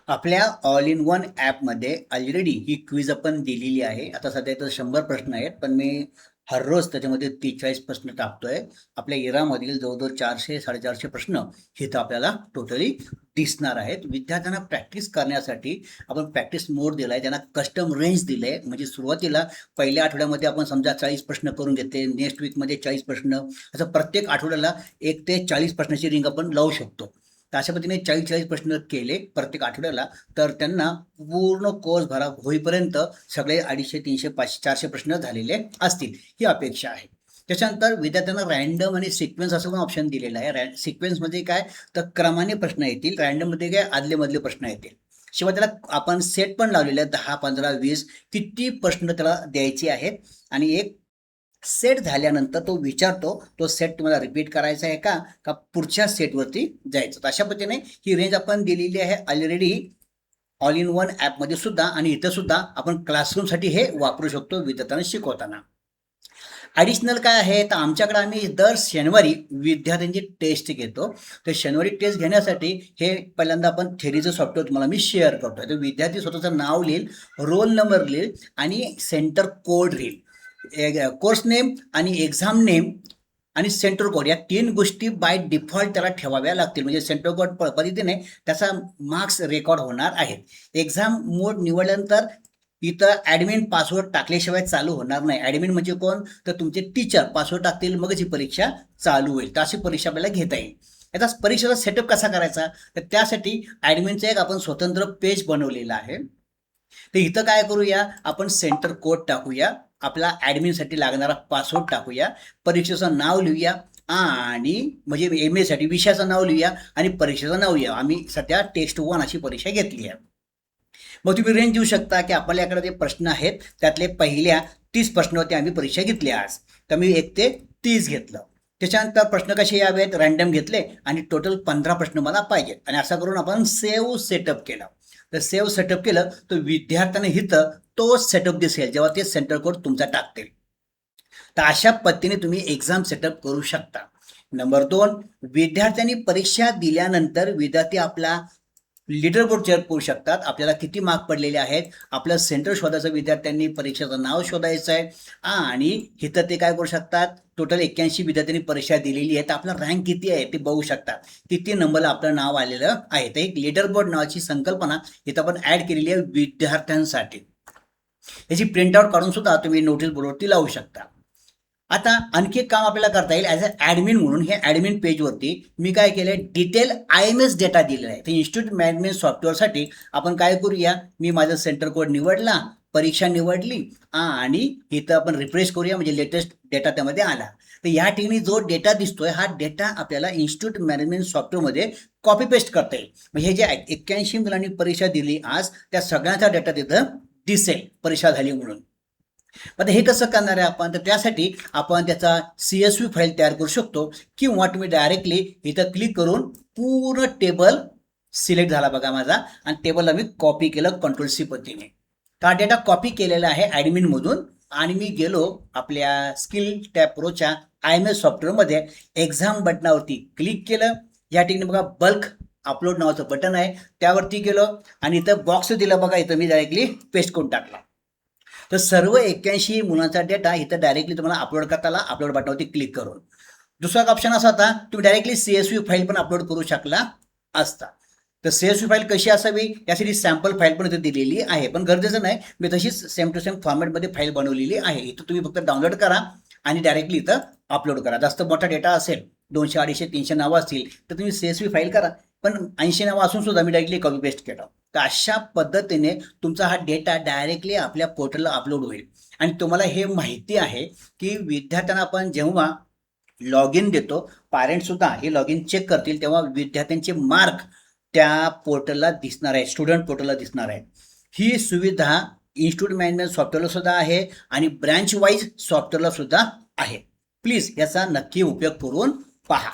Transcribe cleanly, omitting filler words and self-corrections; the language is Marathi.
आपल्या ऑल इन वन ॲपमध्ये ऑलरेडी ही क्विज आपण दिलेली आहे. आता सध्या तर 100 प्रश्न आहेत, पण मी हर रोज त्याच्यामध्ये 43 प्रश्न टाकतोय. आपल्या इरामधील जवळजवळ 400-450 प्रश्न इथं आपल्याला टोटली दिसणार आहेत. विद्यार्थ्यांना प्रॅक्टिस करण्यासाठी आपण प्रॅक्टिस मोड दिलाय, त्यांना कस्टम रेंज दिले. म्हणजे सुरुवातीला पहिल्या आठवड्यामध्ये आपण समजा 40 प्रश्न करून घेतले, नेक्स्ट वीकमध्ये 40 प्रश्न, असं प्रत्येक आठवड्याला 1 ते 40 प्रश्नाची रिंग आपण लावू शकतो. तर अशा पद्धतीने 40-40 प्रश्न केले प्रत्येक आठवड्याला, तर त्यांना पूर्ण कोर्स भरा होईपर्यंत सगळे 250, 300, 500, 400 प्रश्न झालेले असतील, ही अपेक्षा आहे. त्याच्यानंतर विद्यार्थ्यांना रँडम आणि सिक्वेन्स असं पण ऑप्शन दिलेलं आहे. सिक्वेन्समध्ये काय, तर क्रमाने प्रश्न येतील, रँडममध्ये काय आदले मधले प्रश्न येतील. शिवाय त्याला आपण सेट पण लावलेले आहेत, 10, 15, 20 किती प्रश्न त्याला द्यायचे आहेत. आणि एक सेट झाल्यानंतर तो विचारतो, तो सेट तुम्हाला रिपीट करायचा आहे का पुढच्या सेटवरती जायचं. तर अशा पद्धतीने ही रेंज आपण दिलेली आहे ऑलरेडी ऑल इन वन ॲपमध्ये सुद्धा, आणि इथं सुद्धा आपण क्लासरूमसाठी हे वापरू शकतो विद्यार्थ्यांना शिकवताना. ॲडिशनल काय आहे, तर आमच्याकडे आम्ही दर शनिवारी विद्यार्थ्यांची टेस्ट घेतो. तर शनिवारी टेस्ट घेण्यासाठी हे पहिल्यांदा आपण थेरीचं सॉफ्टवेअर तुम्हाला मी शेअर करतोय. तर विद्यार्थी स्वतःचं नाव लिहिल, रोल नंबर लिहिल आणि सेंटर कोड लिहिल. कोर्स नेम आणि एक्झाम नेम आणि सेंटर कोड, या 3 गोष्टी बाय डिफॉल्ट त्याला ठेवाव्या लागतील. म्हणजे सेंटर कोड पद्धतीने त्याचा मार्क्स रेकॉर्ड होणार आहेत. एक्झाम मोड निवडल्यानंतर इथं ॲडमिन पासवर्ड टाकल्याशिवाय चालू होणार नाही. ॲडमिन म्हणजे कोण, तर तुमचे टीचर पासवर्ड टाकतील, मगच ही परीक्षा चालू होईल. तर अशी परीक्षा आपल्याला घेता येईल. याचा परीक्षेचा सेटअप कसा करायचा, तर त्यासाठी ॲडमिनचं एक आपण स्वतंत्र पेज बनवलेलं आहे. तर इथं काय करूया, आपण सेंटर कोड टाकूया, आपला ॲडमिनसाठी लागणारा पासवर्ड टाकूया, परीक्षेचं नाव लिहूया आणि म्हणजे एम एसाठी विषयाचं नाव लिहूया आणि परीक्षेचं नाव लिहूया. आम्ही सध्या टेस्ट 1 अशी परीक्षा घेतली आहे. मग तुम्ही रेंज देऊ शकता की आपल्याकडे जे प्रश्न आहेत त्यातले पहिल्या 30 प्रश्नावरती आम्ही परीक्षा घेतली आज, तर मी 1 ते 30 घेतलं. त्याच्यानंतर प्रश्न कसे यावेत, रँडम घेतले आणि टोटल 15 प्रश्न मला पाहिजेत. आणि असं करून आपण सेव्ह सेटअप केलं. तर सेव्ह सेटअप केलं तर विद्यार्थ्यांना इथं तोच सेटअप दिसेल जेव्हा ते सेंटर कोड तुमचा टाकतील. तर अशा पद्धतीने तुम्ही एक्झाम सेटअप करू शकता. नंबर 2, विद्यार्थ्यांनी परीक्षा दिल्यानंतर विद्यार्थी आपला लीडर बोर्ड चेक करू शकतात. आपल्याला किती मार्क पडलेले आहेत, आपलं सेंटर शोधायचं, विद्यार्थ्यांनी परीक्षेचं नाव शोधायचं आहे. आणि इथं ते काय करू शकतात, टोटल 81 विद्यार्थ्यांनी परीक्षा दिलेली आहे, तर आपला रँक किती आहे ते बघू शकतात, किती नंबरला आपलं नाव आलेलं आहे. तर एक लीडर बोर्ड नावाची संकल्पना इथं आपण ऍड केलेली आहे विद्यार्थ्यांसाठी. याची प्रिंटआउट काढून सुद्धा तुम्ही नोटीस बोर्डवरती लावू शकता. आता आणखी एक काम आपल्याला करता येईल ॲज अ ॲडमिन म्हणून. हे ॲडमिन पेजवरती मी काय केलं आहे, डिटेल IMS डेटा दिलेला आहे. तर इन्स्टिट्यूट मॅनेजमेंट सॉफ्टवेअरसाठी आपण काय करूया, मी माझं सेंटर कोड निवडला, परीक्षा निवडली आणि इथं आपण रिफ्रेश करूया, म्हणजे लेटेस्ट डेटा त्यामध्ये आला. तर या ठिकाणी जो डेटा दिसतोय हा डेटा आपल्याला इन्स्टिट्यूट मॅनेजमेंट सॉफ्टवेअरमध्ये कॉपी पेस्ट करता येईल. म्हणजे हे जे 81 मुलांनी परीक्षा दिली आज, त्या सगळ्यांचा डेटा तिथं दिसेल परीक्षा झाली म्हणून. आता हे कसं करणार आहे आपण, तर त्यासाठी आपण त्याचा CSV फाईल तयार करू शकतो, किंवा तुम्ही डायरेक्टली इथं क्लिक करून पूर्ण टेबल सिलेक्ट झाला बघा माझा, आणि टेबलला मी कॉपी केलं कंट्रोल-C पद्धतीने. तर हा डेटा कॉपी केलेला आहे ॲडमिनमधून, आणि मी गेलो आपल्या स्किल टॅब प्रोच्या IMS सॉफ्टवेअरमध्ये, एक्झाम बटनावरती क्लिक केलं. या ठिकाणी बघा बल्क अपलोड नावाचं बटन आहे, त्यावरती गेलो आणि इथं बॉक्स दिलं बघा, इथं मी डायरेक्टली पेस्ट करून टाकला. तर सर्व 81 मुलांचा डेटा इथं डायरेक्टली तुम्हाला अपलोड करता आला, अपलोड बटनावरती क्लिक करून. दुसरा ऑप्शन असा होता, तुम्ही डायरेक्टली CSV फाईल पण अपलोड करू शकला असता. तर CSV फाईल कशी असावी यासाठी सॅम्पल फाईल पण इथे दिलेली आहे, पण गरजेचं नाही, मी तशीच सेम टू सेम फॉर्मॅटमध्ये फाईल बनवलेली आहे. इथं तुम्ही फक्त डाउनलोड करा आणि डायरेक्टली इथं अपलोड करा. जास्त मोठा डेटा असेल, 200, 250, 300 नावं असतील, तर तुम्ही CSV फाईल करा. पण 80 नावं असून सुद्धा मी डायरेक्टली कॉपी पेस्ट केलं. तर अशा पद्धतीने तुमचा हा डेटा डायरेक्टली आपल्या पोर्टलला अपलोड होईल. आणि तुम्हाला हे माहिती आहे की विद्यार्थ्यांना आपण जेव्हा लॉग इन देतो, पॅरेंट्ससुद्धा हे लॉग इन चेक करतील, तेव्हा विद्यार्थ्यांचे मार्क त्या पोर्टलला दिसणार आहे, स्टुडंट पोर्टलला दिसणार आहे. ही सुविधा इन्स्टिट्यूट मॅनेजमेंट सॉफ्टवेअरला सुद्धा आहे आणि ब्रँच वाईज सॉफ्टवेअरला सुद्धा आहे. प्लीज याचा नक्की उपयोग करून पहा.